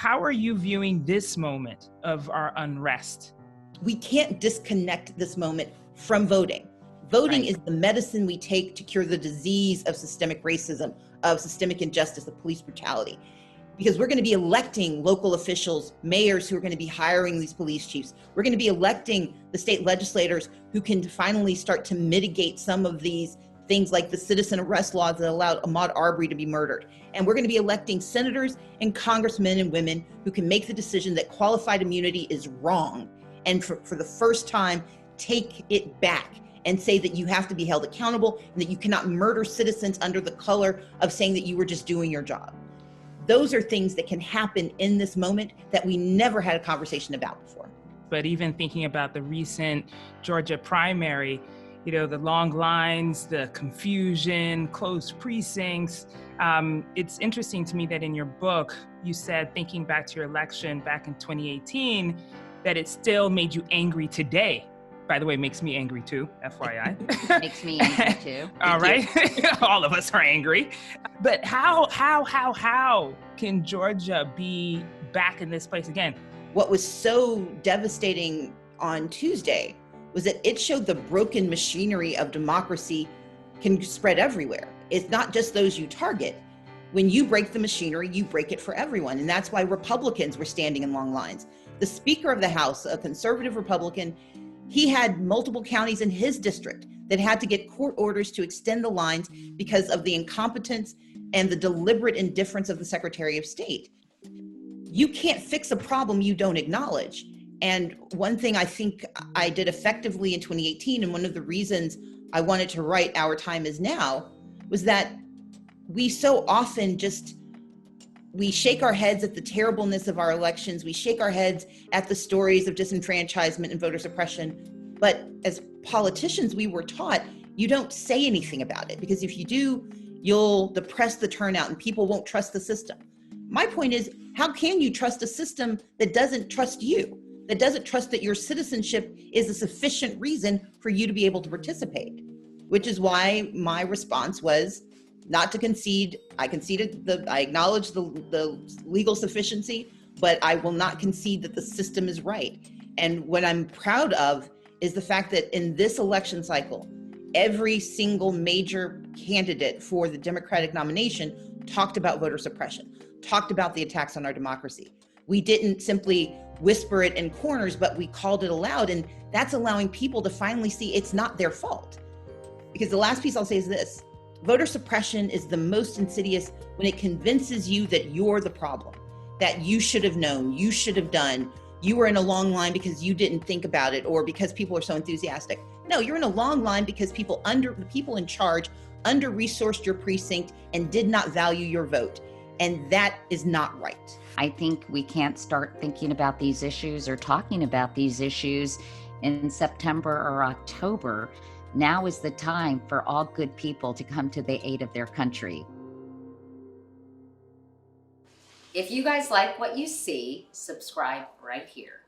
How are you viewing this moment of our unrest? We can't disconnect this moment from voting. Voting Right. is the medicine we take to cure the disease of systemic racism, of systemic injustice, of police brutality. Because we're going to be electing local officials, mayors who are going to be hiring these police chiefs. We're going to be electing the state legislators who can finally start to mitigate some of these things like the citizen arrest laws that allowed Ahmaud Arbery to be murdered. And we're going to be electing senators and congressmen and women who can make the decision that qualified immunity is wrong. And for the first time, take it back and say that you have to be held accountable and that you cannot murder citizens under the color of saying that you were just doing your job. Those are things that can happen in this moment that we never had a conversation about before. But even thinking about the recent Georgia primary, the long lines, the confusion, closed precincts. It's interesting to me that in your book, you said, thinking back to your election back in 2018, that it still made you angry today. By the way, makes me angry too, FYI. Makes me angry too. All right. All of us are angry. But how can Georgia be back in this place again? What was so devastating on Tuesday was that it showed the broken machinery of democracy can spread everywhere. It's not just those you target. When you break the machinery, you break it for everyone. And that's why Republicans were standing in long lines. The Speaker of the House, a conservative Republican, he had multiple counties in his district that had to get court orders to extend the lines because of the incompetence and the deliberate indifference of the Secretary of State. You can't fix a problem you don't acknowledge. And one thing I think I did effectively in 2018, and one of the reasons I wanted to write Our Time Is Now, was that we so often we shake our heads at the terribleness of our elections. We shake our heads at the stories of disenfranchisement and voter suppression. But as politicians, we were taught you don't say anything about it, because if you do, you'll depress the turnout and people won't trust the system. My point is, how can you trust a system that doesn't trust you, that doesn't trust that your citizenship is a sufficient reason for you to be able to participate? Which is why my response was not to concede. I acknowledge the legal sufficiency, but I will not concede that the system is right. And what I'm proud of is the fact that in this election cycle, every single major candidate for the Democratic nomination talked about voter suppression, talked about the attacks on our democracy. We didn't simply whisper it in corners, but we called it aloud. And that's allowing people to finally see it's not their fault. Because the last piece I'll say is this: voter suppression is the most insidious when it convinces you that you're the problem, that you should have known, you should have done, you were in a long line because you didn't think about it, or because people are so enthusiastic. No, you're in a long line because the people in charge under-resourced your precinct and did not value your vote. And that is not right. I think we can't start thinking about these issues or talking about these issues in September or October. Now is the time for all good people to come to the aid of their country. If you guys like what you see, subscribe right here.